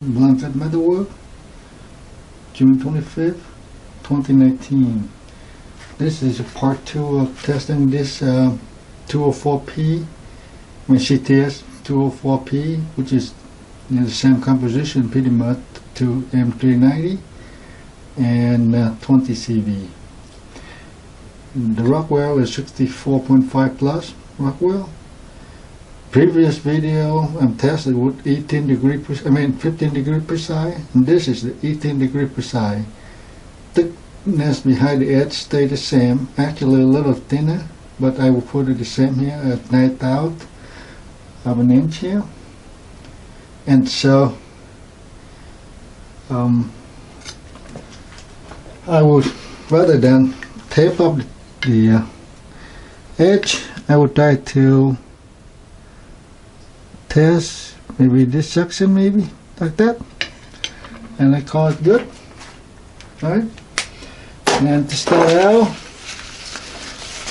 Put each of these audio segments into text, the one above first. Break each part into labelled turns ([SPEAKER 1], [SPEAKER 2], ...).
[SPEAKER 1] Blanket Metalwork, June 25th, 2019. This is part 2 of testing this 204P, CTS 204P, which is the same composition pretty much to M390 and 20 CV. The Rockwell is 64.5 plus Rockwell. Previous video I'm tested with 15 degree precise, and this is the 18 degree precise. Thickness behind the edge stay the same, actually a little thinner, but I will put it the same here at 9/1000 of an inch here. And so I would, rather than tape up the edge, I would try to test maybe this section, maybe like that, and I call it good. Alright, and to start out,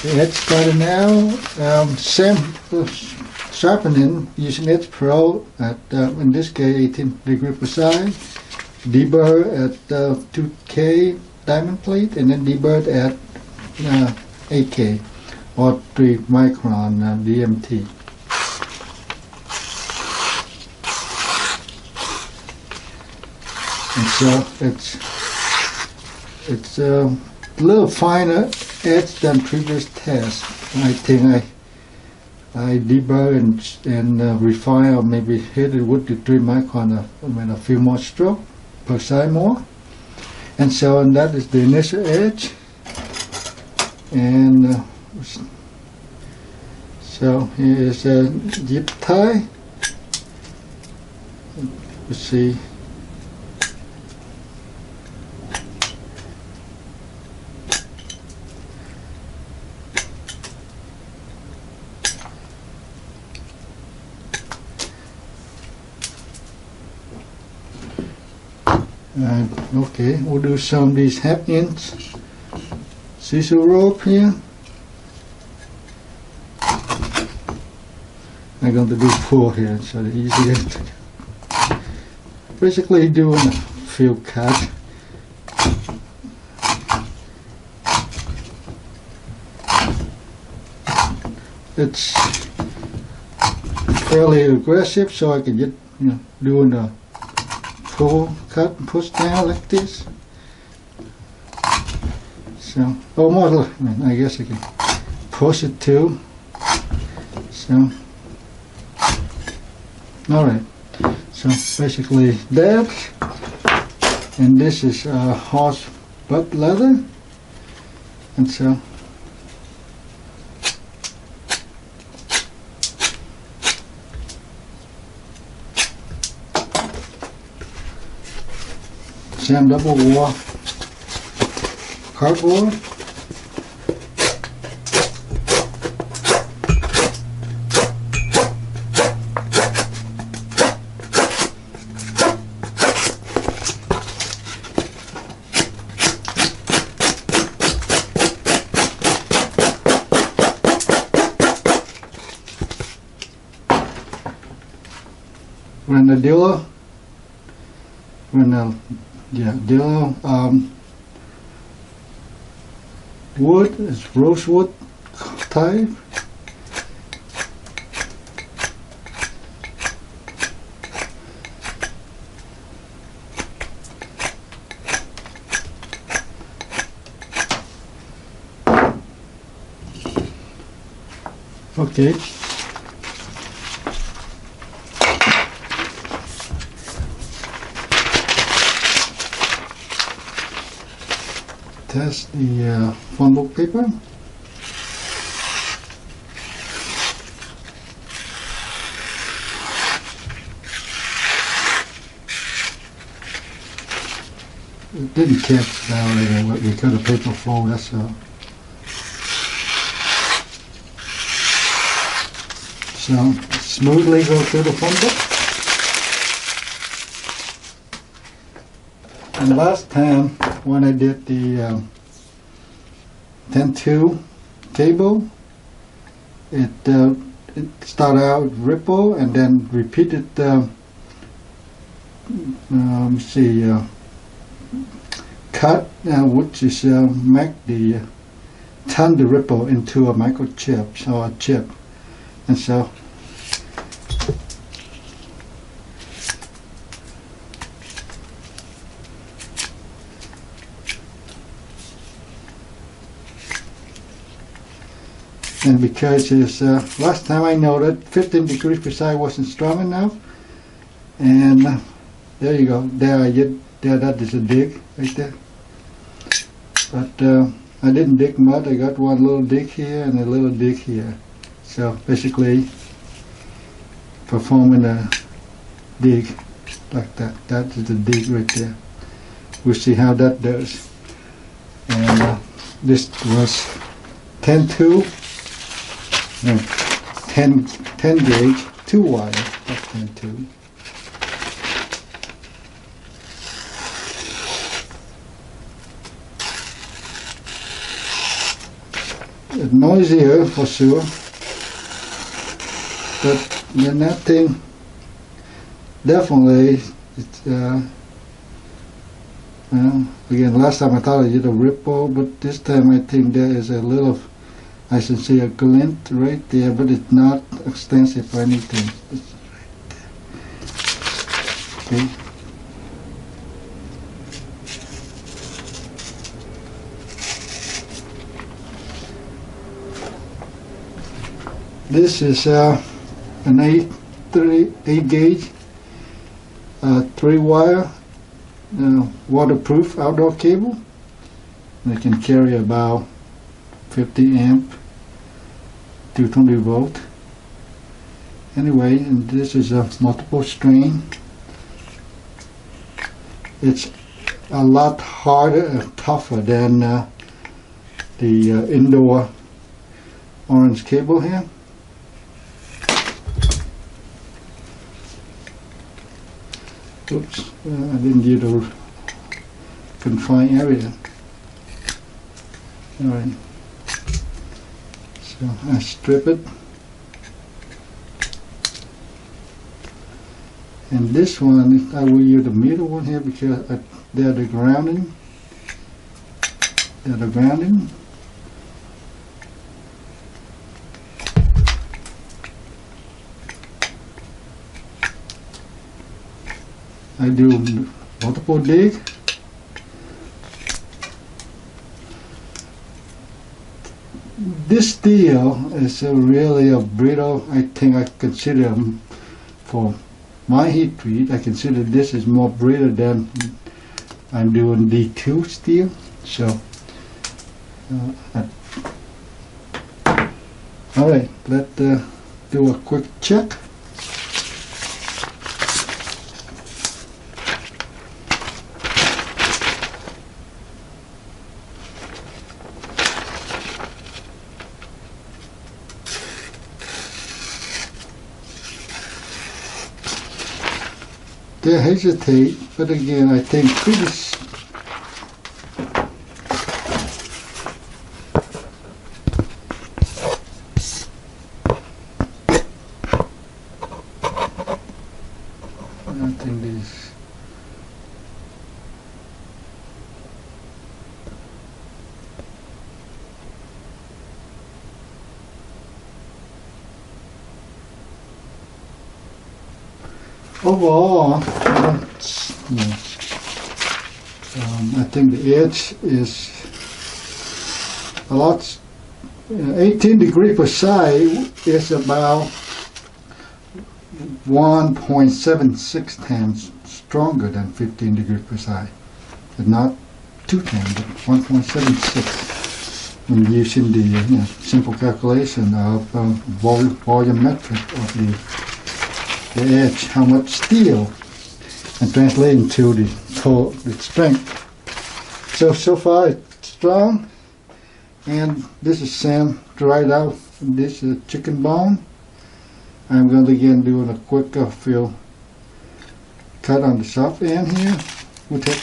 [SPEAKER 1] the edge starting now, same sharpening using Edge Pro at in this case 18 degree precise, deburr at 2K diamond plate, and then deburred at 8K or 3 micron DMT. And so it's a little finer edge than previous tests. I think I deburr and refine, or maybe hit it with the 3 micron a few more strokes per side more. And so, and that is the initial edge. And so here is a zip tie. Let's see. Okay, we'll do some of these half-inch scissor rope here. I'm going to do 4 here, so the easiest. Basically doing a field cut. It's fairly aggressive, so I can get, doing a pull, cut, and push down like this. So almost, I guess I can push it too. So, alright. So basically that, and this is horse butt leather, and so same double wall cardboard. When the dealer, wood is rosewood type. Okay. Test the phone book paper. It didn't catch down there because the paper fold, that's all. So smoothly go through the phone book. And last time when I did the 10-2 cable, it started out ripple and then repeated let me see, cut, which is make the turn the ripple into a microchip or a chip, and so and because it's last time I noted 15 degrees psi wasn't strong enough, and there you go, there that is a dig right there, but I didn't dig much. I got one little dig here and a little dig here, so basically performing a dig like that. That is the dig right there. We'll see how that does. And this was 10-2, 10 gauge, 2 wire, not 10-2. It's noisier for sure, but then that thing definitely, it's, again, last time I thought I did a ripple, but this time I think there is a little, I should see a glint right there, but it's not extensive or anything. It's right there. Okay. This is an 8 gauge, 3 wire, waterproof outdoor cable. It can carry about 50 amp, 220 volt. Anyway, and this is a multiple string. It's a lot harder and tougher than the indoor orange cable here. Oops, I didn't get a confined area. Alright, so I strip it. And this one, I will use the middle one here because they're the grounding. I do multiple dig. This steel is really a brittle. I think I consider, for my heat treat, I consider this is more brittle than I'm doing D2 steel. So, all right, let's do a quick check. They hesitate, but again, I think pretty. I think this. Overall, I think the edge is a lot. 18 degrees psi is about 1.76 times stronger than 15 degrees psi. But not 2 times, but 1.76. When using the simple calculation of volumetric of the edge, how much steel, and translating to the strength. So far it's strong, and this is sand dried out. This is chicken bone. I'm going to again doing a quick fill cut on the soft end here with it.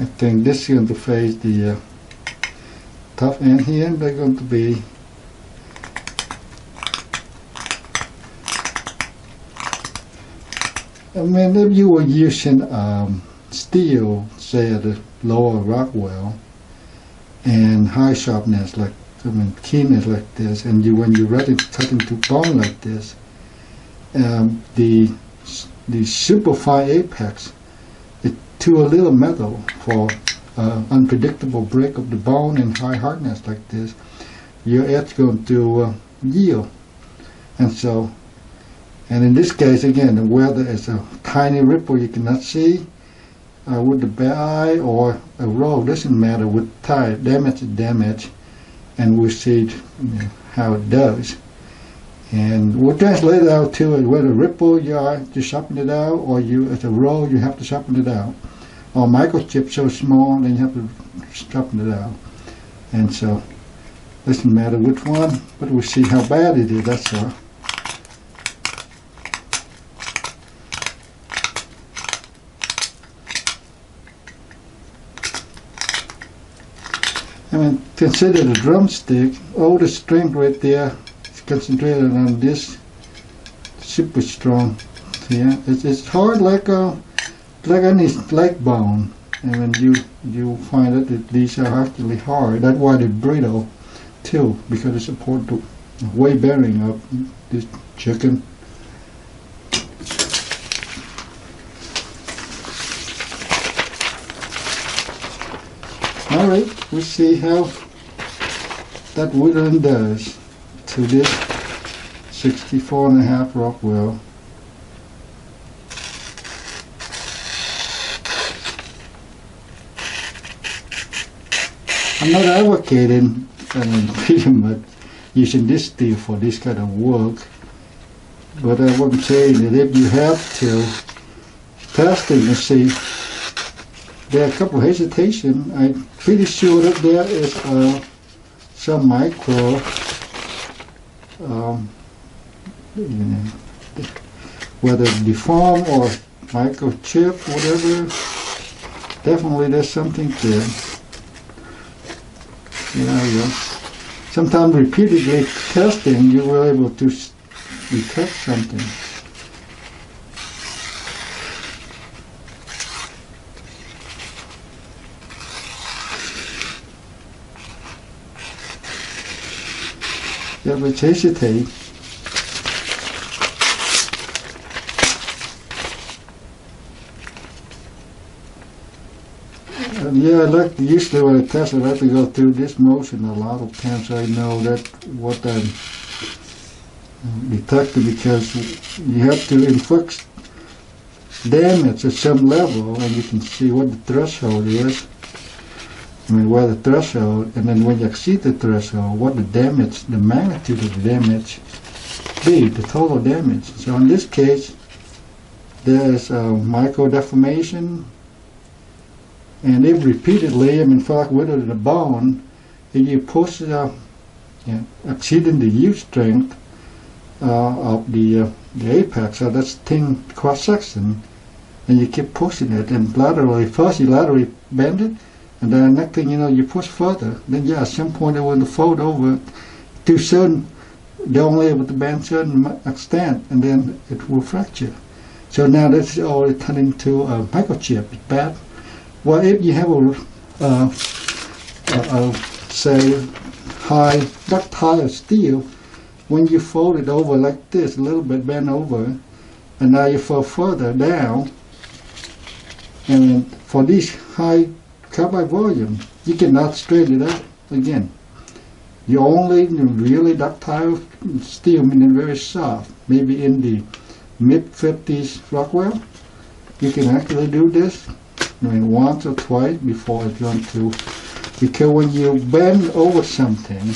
[SPEAKER 1] I think this is going to face the tough end here. They're going to be I mean, if you were using steel, say at a lower Rockwell, and high sharpness, like keenness like this, and when you're ready to cut into bone like this, the super fine apex is too little metal for unpredictable break of the bone and high hardness like this. Your edge going to yield, and so. And in this case, again, where there is a tiny ripple you cannot see with the bare eye, or a roll, doesn't matter. With tire, damage is damage, and we see how it does. And we'll translate it out to it. Whether ripple you are to sharpen it out, or you as a roll you have to sharpen it out, or microchip so small then you have to sharpen it out. And so, doesn't matter which one, but we'll see how bad it is. That's all. I mean, consider the drumstick. All the strength right there is concentrated on this super strong. Yeah, it's hard like any leg bone. And when you find that these are actually hard. That's why they're brittle too, because they support the weight bearing of this chicken. Alright, we see how that whittling does to this 64.5 Rockwell. I'm not advocating pretty much using this steel for this kind of work, but what I'm saying is if you have to test it and see. There are a couple of hesitation. I'm pretty sure that there is some micro, whether deform or microchip, whatever. Definitely, there's something there. Sometimes repeatedly testing, you were able to detect something. Yeah, but hesitate. Yeah, I like usually when I test, I like to go through this motion a lot of times, so I know that what I'm detecting, because you have to inflict damage at some level, and you can see what the threshold is. I mean, where the threshold, and then when you exceed the threshold, what the damage, the magnitude of the damage be, the total damage. So in this case, there's micro deformation, and if repeatedly, I mean, in fact, within the bone, if you push exceeding the yield strength of the apex, so that's thin cross section, and you keep pushing it, and laterally, first you laterally bend it, and then next thing you know, you push further. Then yeah, at some point they will fold over to certain, they're only able to bend certain extent, and then it will fracture. So now that's all turned into a microchip. It's bad. Well, if you have a say high ductile steel, when you fold it over like this, a little bit bent over, and now you fold further down, and for these high carbide volume, you cannot straighten it out again. You only really ductile steel, meaning very soft, maybe in the mid-50s Rockwell, you can actually do this, I mean, once or twice before it's going to, because when you bend over something,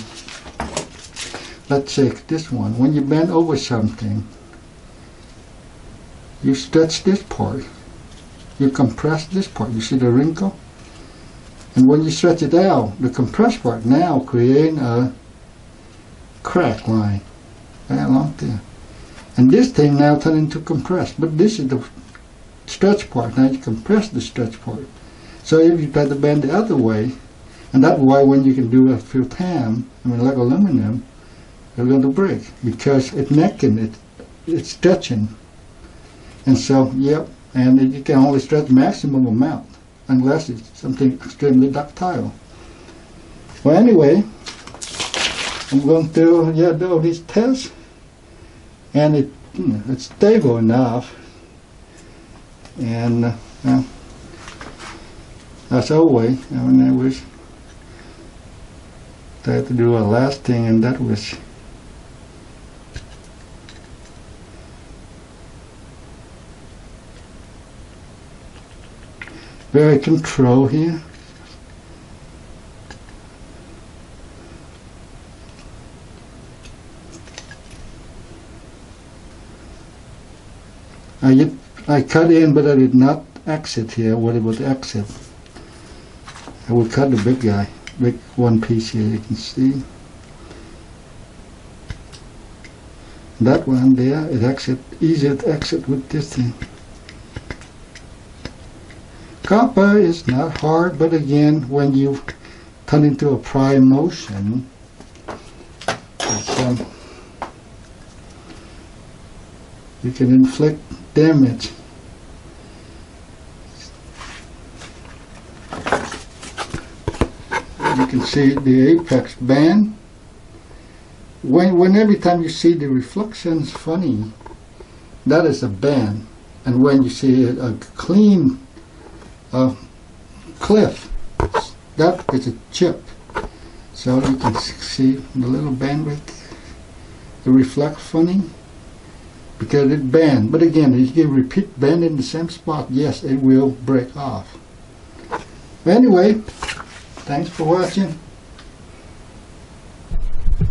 [SPEAKER 1] let's say this one, when you bend over something, you stretch this part, you compress this part, you see the wrinkle? And when you stretch it out, the compressed part now creating a crack line right along there. And this thing now turned into compressed, but this is the stretch part. Now you compress the stretch part. So if you try to bend the other way, and that's why when you can do a few times, I mean like aluminum, it's going to break because it's necking, it's stretching. And so, yep, and you can only stretch maximum amount unless it's something extremely ductile. Well, anyway, I'm going to do all these tests, and it's stable enough. And as always, I wish I had to do a last thing, and that was very controlled here. I cut in, but I did not exit here. What about the exit? I would cut the big guy, big one piece here, you can see. That one there, easier to exit with this thing. Copper is not hard, but again, when you turn into a prime motion, you can inflict damage. You can see the apex band. When every time you see the reflections funny, that is a band. And when you see a clean cliff, that is a chip. So you can see the little band right there. It reflects funny because it bend. But again, if you repeat bend in the same spot, yes, it will break off. Anyway, thanks for watching.